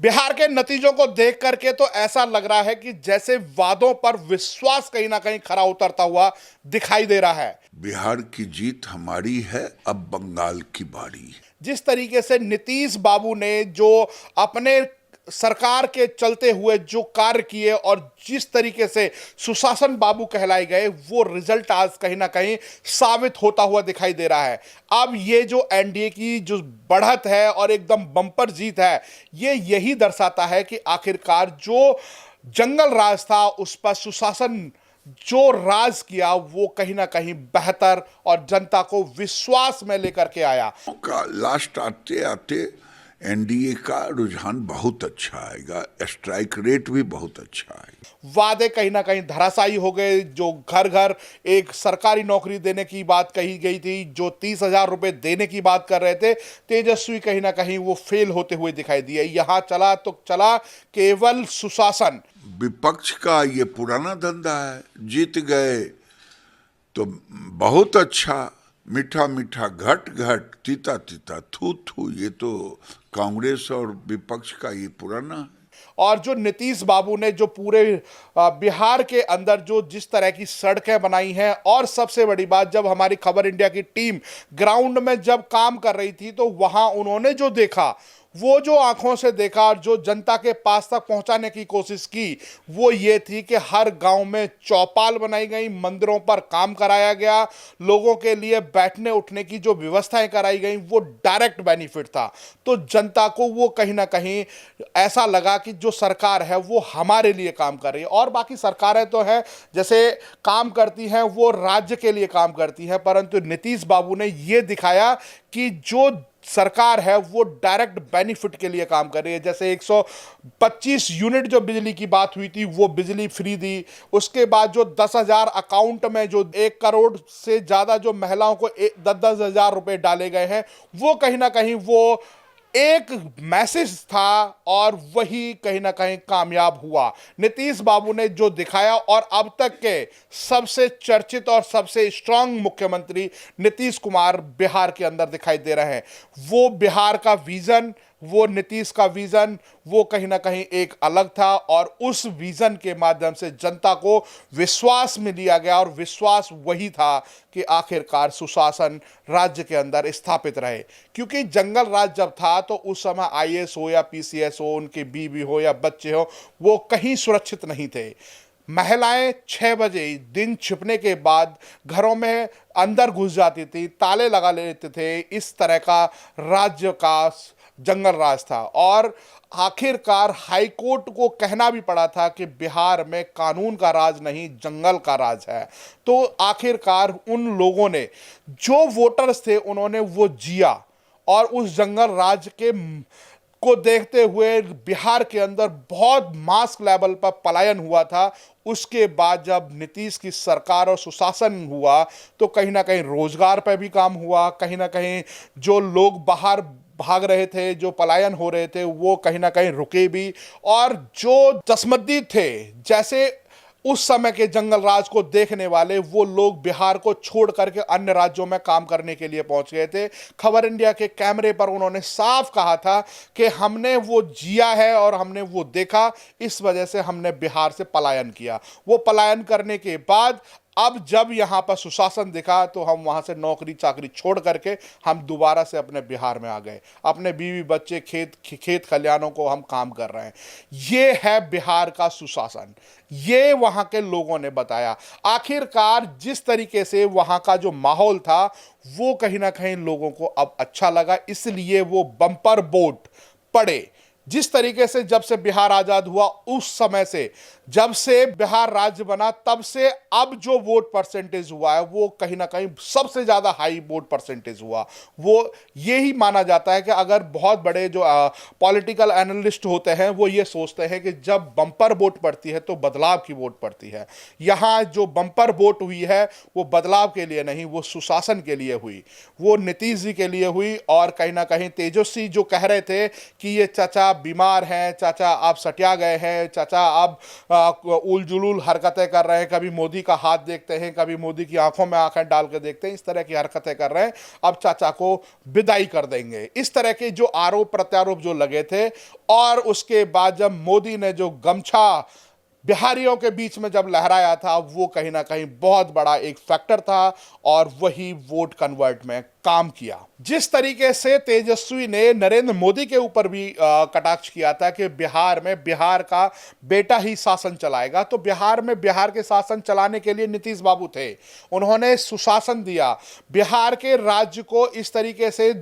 बिहार के नतीजों को देख करके तो ऐसा लग रहा है कि जैसे वादों पर विश्वास कहीं ना कहीं खरा उतरता हुआ दिखाई दे रहा है। बिहार की जीत हमारी है, अब बंगाल की बारी। जिस तरीके से नीतीश बाबू ने जो अपने सरकार के चलते हुए जो कार्य किए और जिस तरीके से सुशासन बाबू कहलाए गए, वो रिजल्ट आज कहीं ना कहीं साबित होता हुआ दिखाई दे रहा है। अब ये जो एनडीए की जो बढ़त है और एकदम बम्पर जीत है, ये यही दर्शाता है कि आखिरकार जो जंगल राज था उस पर सुशासन जो राज किया वो कहीं ना कहीं बेहतर और जनता को विश्वास में लेकर के आया। का लास्ट आते आते एनडीए का रुझान बहुत अच्छा आएगा, स्ट्राइक रेट भी बहुत अच्छा आएगा। वादे कहीं ना कहीं धराशायी हो गए। जो घर घर एक सरकारी नौकरी देने की बात कही गई थी, जो 30,000 रुपए देने की बात कर रहे थे, तेजस्वी कहीं ना कहीं वो फेल होते हुए दिखाई दिए। यहां चला तो चला केवल सुशासन। विपक्ष का ये पुराना धंधा है, जीत गए तो बहुत अच्छा, मीठा मीठा घट घट तीता तीता थू थू, ये तो कांग्रेस और विपक्ष का ये पुराना है। और जो नीतीश बाबू ने जो पूरे बिहार के अंदर जो जिस तरह की सड़कें बनाई हैं, और सबसे बड़ी बात, जब हमारी खबर इंडिया की टीम ग्राउंड में जब काम कर रही थी तो वहां उन्होंने जो देखा, वो जो आंखों से देखा और जो जनता के पास तक पहुंचाने की कोशिश की, वो ये थी कि हर गांव में चौपाल बनाई गई, मंदिरों पर काम कराया गया, लोगों के लिए बैठने उठने की जो व्यवस्थाएं कराई गई, वो डायरेक्ट बेनिफिट था। तो जनता को वो कहीं ना कहीं ऐसा लगा कि जो सरकार है वो हमारे लिए काम कर रही है। और बाकी सरकारें तो हैं, जैसे काम करती हैं वो राज्य के लिए काम करती हैं, परंतु नीतीश बाबू ने ये दिखाया कि जो सरकार है वो डायरेक्ट बेनिफिट के लिए काम कर रही है। जैसे 125 यूनिट जो बिजली की बात हुई थी वो बिजली फ्री दी। उसके बाद जो 10,000 अकाउंट में जो 1 करोड़ से ज़्यादा जो महिलाओं को 10-10 हज़ार रुपये डाले गए हैं, वो कहीं ना कहीं वो एक मैसेज था और वही कहीं ना कहीं कामयाब हुआ। नीतीश बाबू ने जो दिखाया, और अब तक के सबसे चर्चित और सबसे स्ट्रांग मुख्यमंत्री नीतीश कुमार बिहार के अंदर दिखाई दे रहे हैं। वो बिहार का विजन, वो नीतीश का विजन, वो कहीं ना कहीं एक अलग था, और उस विजन के माध्यम से जनता को विश्वास में लिया गया, और विश्वास वही था कि आखिरकार सुशासन राज्य के अंदर स्थापित रहे। क्योंकि जंगल राज जब था तो उस समय आईएएस हो या पीसीएस हो, उनकी बीवी हो या बच्चे हो, वो कहीं सुरक्षित नहीं थे। महिलाएं 6 बजे दिन छिपने के बाद घरों में अंदर घुस जाती थी, ताले लगा लेते थे। इस तरह का राज्य का जंगल राज था, और आखिरकार हाईकोर्ट को कहना भी पड़ा था कि बिहार में कानून का राज नहीं, जंगल का राज है। तो आखिरकार उन लोगों ने, जो वोटर्स थे, उन्होंने वो जिया, और उस जंगल राज के को देखते हुए बिहार के अंदर बहुत मास लेवल पर पलायन हुआ था। उसके बाद जब नीतीश की सरकार और सुशासन हुआ तो कहीं ना कहीं रोजगार पर भी काम हुआ, कहीं ना कहीं जो लोग बाहर भाग रहे थे, जो पलायन हो रहे थे, वो कहीं ना कहीं रुके भी। और जो जसमद्दी थे, जैसे उस समय के जंगल राज को देखने वाले, वो लोग बिहार को छोड़ करके अन्य राज्यों में काम करने के लिए पहुंच गए थे। खबर इंडिया के कैमरे पर उन्होंने साफ कहा था कि हमने वो जिया है और हमने वो देखा, इस वजह से हमने बिहार से पलायन किया। वो पलायन करने के बाद अब जब यहाँ पर सुशासन दिखा तो हम वहाँ से नौकरी चाकरी छोड़ करके हम दोबारा से अपने बिहार में आ गए। अपने बीवी बच्चे, खेत खलिहानों को हम काम कर रहे हैं। ये है बिहार का सुशासन, ये वहाँ के लोगों ने बताया। आखिरकार जिस तरीके से वहाँ का जो माहौल था वो कहीं ना कहीं लोगों को अब अच्छा लगा, इसलिए वो बम्पर वोट पड़े। जिस तरीके से जब से बिहार आजाद हुआ, उस समय से जब से बिहार राज्य बना, तब से अब जो वोट परसेंटेज हुआ है वो कहीं ना कहीं सबसे ज्यादा हाई वोट परसेंटेज हुआ। वो यही माना जाता है कि अगर बहुत बड़े जो पॉलिटिकल एनालिस्ट होते हैं वो ये सोचते हैं कि जब बम्पर वोट पड़ती है तो बदलाव की वोट पड़ती है। यहाँ जो बम्पर वोट हुई है वो बदलाव के लिए नहीं, वो सुशासन के लिए हुई, वो नीतीश जी के लिए हुई। और कहीं ना कहीं तेजस्वी जो कह रहे थे कि ये चाचा आप बीमार हैं, चाचा आप सटिया गए हैं, चाचा आप उल जुलूल हरकतें कर रहे हैं, कभी मोदी का हाथ देखते हैं, कभी मोदी की आंखों में आंखें डाल के देखते हैं, इस तरह की हरकतें कर रहे हैं, अब चाचा को विदाई कर देंगे। इस तरह के जो आरोप प्रत्यारोप जो लगे थे, और उसके बाद जब मोदी ने जो गमछा बिहारियों के बीच में जब लहराया था, वो कहीं ना कहीं बहुत बड़ा एक फैक्टर था और वही वोट कन्वर्ट में काम किया। जिस तरीके से तेजस्वी ने नरेंद्र मोदी के ऊपर भी कटाक्ष किया था कि बिहार में बिहार का बेटा ही शासन चलाएगा, तो बिहार में बिहार के शासन चलाने के लिए नीतीश बाबू थे। उन्होंने सुशासन दिया, बिहार के राज्य को इस तरीके से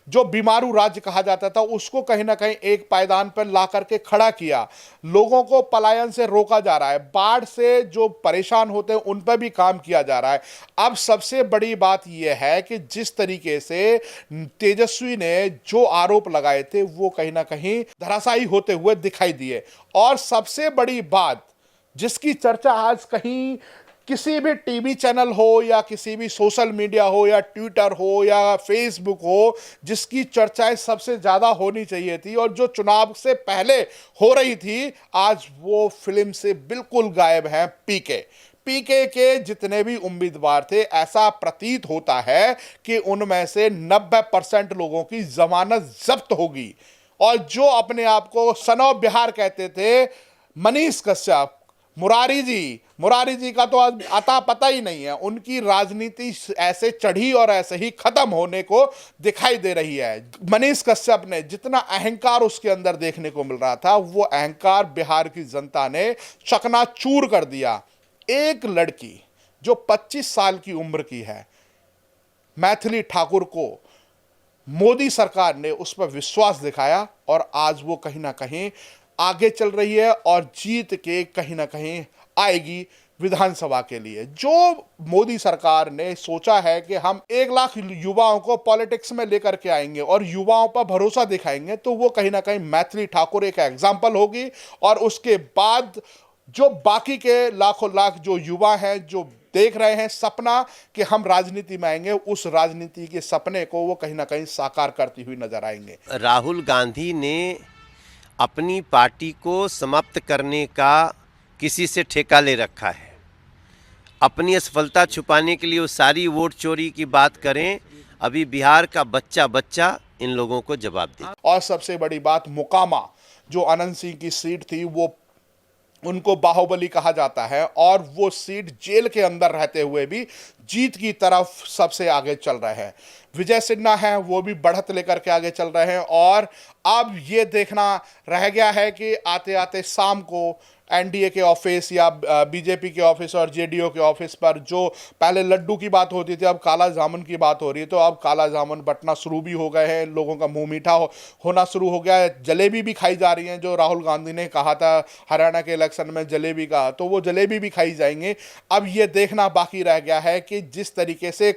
जो बीमारू राज्य कहा जाता था उसको कहीं ना कहीं एक पायदान पर ला करके खड़ा किया। लोगों को पलायन से रोका जा रहा है, बाढ़ से जो परेशान होते हैं उन पर भी काम किया जा रहा है। अब सबसे बड़ी बात यह है कि जिस तरीके से तेजस्वी ने जो आरोप लगाए थे वो कहीं ना कहीं धराशायी होते हुए दिखाई दिए। और सबसे बड़ी बात जिसकी चर्चा आज कहीं किसी भी टीवी चैनल हो या किसी भी सोशल मीडिया हो या ट्विटर हो या फेसबुक हो, जिसकी चर्चाएं सबसे ज्यादा होनी चाहिए थी और जो चुनाव से पहले हो रही थी, आज वो फिल्म से बिल्कुल गायब है। पीके के जितने भी उम्मीदवार थे, ऐसा प्रतीत होता है कि उनमें से 90% लोगों की जमानत जब्त होगी। और जो अपने आप को सन ऑफ बिहार कहते थे, मनीष कश्यप, मुरारी जी का तो अता पता ही नहीं है। उनकी राजनीति ऐसे चढ़ी और ऐसे ही खत्म होने को दिखाई दे रही है। मनीष कश्यप ने जितना अहंकार उसके अंदर देखने को मिल रहा था, वो अहंकार बिहार की जनता ने चकनाचूर कर दिया। एक लड़की जो 25 साल की उम्र की है, मैथिली ठाकुर को मोदी सरकार ने उस पर विश्वास दिखाया और आज वो कहीं ना कहीं आगे चल रही है और जीत के कहीं ना कहीं आएगी विधानसभा के लिए। जो मोदी सरकार ने सोचा है कि हम 1 लाख युवाओं को पॉलिटिक्स में लेकर के आएंगे और युवाओं पर भरोसा दिखाएंगे, तो वो कहीं ना कहीं मैथिली ठाकुर एक एग्जाम्पल होगी। और उसके बाद जो बाकी के लाखों लाख जो युवा हैं, जो देख रहे हैं सपना कि हम राजनीति में आएंगे, उस राजनीति के सपने को वो कहीं ना कहीं साकार करती हुई नजर आएंगे। राहुल गांधी ने अपनी पार्टी को समाप्त करने का किसी से ठेका ले रखा है। अपनी असफलता छुपाने के लिए वो सारी वोट चोरी की बात करें, अभी बिहार का बच्चा इन लोगों को जवाब दे। और सबसे बड़ी बात, मोकामा जो अनंत सिंह की सीट थी, वो उनको बाहुबली कहा जाता है और वो सीट जेल के अंदर रहते हुए भी जीत की तरफ सबसे आगे चल रहे हैं। विजय सिन्हा हैं, वो भी बढ़त लेकर के आगे चल रहे हैं। और अब ये देखना रह गया है कि आते आते शाम को एनडीए के ऑफिस या बीजेपी के ऑफिस और जेडीयू के ऑफिस पर जो पहले लड्डू की बात होती थी, अब काला जामुन की बात हो रही है। तो अब काला जामुन बंटना शुरू भी हो गए हैं, लोगों का मुंह मीठा होना शुरू हो गया है। जलेबी भी खाई जा रही हैं, जो राहुल गांधी ने कहा था हरियाणा के इलेक्शन में जलेबी का, तो वो जलेबी भी खाई जाएंगे। अब ये देखना बाकी रह गया है कि जिस तरीके से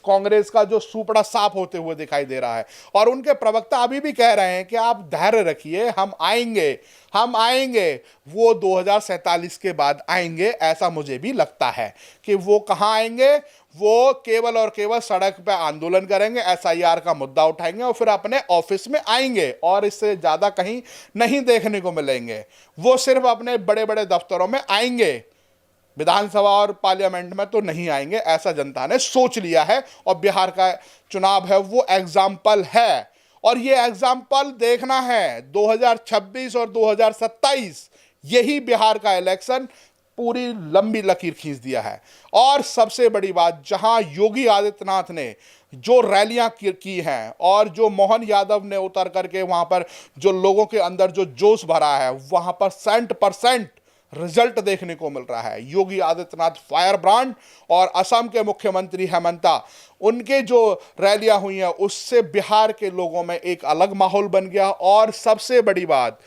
कांग्रेस का जो सुपड़ा साफ होते हुए दिखाई दे रहा है, और उनके प्रवक्ता अभी भी कह रहे हैं कि आप धैर्य रखिए, हम आएंगे, वो 2047 के बाद आएंगे। ऐसा मुझे भी लगता है कि वो कहां आएंगे, वो केवल और केवल सड़क पे आंदोलन करेंगे, एसआईआर का मुद्दा उठाएंगे और फिर अपने ऑफिस में आएंगे, और इससे ज्यादा कहीं नहीं देखने को मिलेंगे। वो सिर्फ अपने बड़े बड़े दफ्तरों में आएंगे, विधानसभा और पार्लियामेंट में तो नहीं आएंगे, ऐसा जनता ने सोच लिया है। और बिहार का चुनाव है वो एग्जाम्पल है, और ये एग्जाम्पल देखना है 2026 और 2027, यही बिहार का इलेक्शन पूरी लंबी लकीर खींच दिया है। और सबसे बड़ी बात, जहां योगी आदित्यनाथ ने जो रैलियां की हैं और जो मोहन यादव ने उतर करके वहां पर जो लोगों के अंदर जो जोश भरा है, वहां पर 100% रिजल्ट देखने को मिल रहा है। योगी आदित्यनाथ फायर ब्रांड और असम के मुख्यमंत्री हेमंता, उनके जो रैलियां हुई हैं उससे बिहार के लोगों में एक अलग माहौल बन गया। और सबसे बड़ी बात,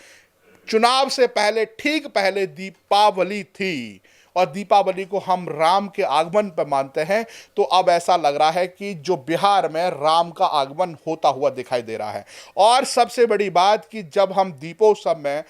चुनाव से पहले, ठीक पहले दीपावली थी और दीपावली को हम राम के आगमन पर मानते हैं, तो अब ऐसा लग रहा है कि जो बिहार में राम का आगमन होता हुआ दिखाई दे रहा है। और सबसे बड़ी बात कि जब हम दीपोत्सव में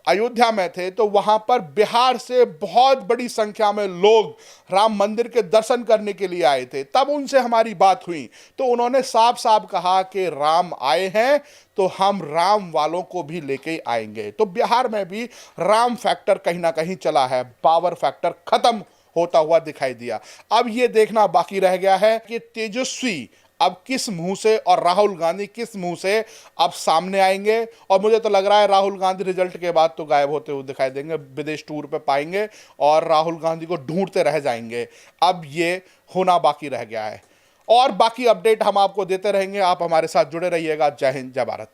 अयोध्या में थे तो वहां पर बिहार से बहुत बड़ी संख्या में लोग राम मंदिर के दर्शन करने के लिए आए थे। तब उनसे हमारी बात हुई तो उन्होंने साफ साफ कहा कि राम आए हैं तो हम राम वालों को भी लेके आएंगे। तो बिहार में भी राम फैक्टर कहीं ना कहीं चला है, पावर फैक्टर खत्म होता हुआ दिखाई दिया। अब यह देखना बाकी रह गया है कि तेजस्वी अब किस मुंह से और राहुल गांधी किस मुंह से अब सामने आएंगे। और मुझे तो लग रहा है राहुल गांधी रिजल्ट के बाद तो गायब होते हुए दिखाई देंगे, विदेश टूर पे पाएंगे और राहुल गांधी को ढूंढते रह जाएंगे। अब ये होना बाकी रह गया है और बाकी अपडेट हम आपको देते रहेंगे। आप हमारे साथ जुड़े रहिएगा। जय हिंद, जय भारत।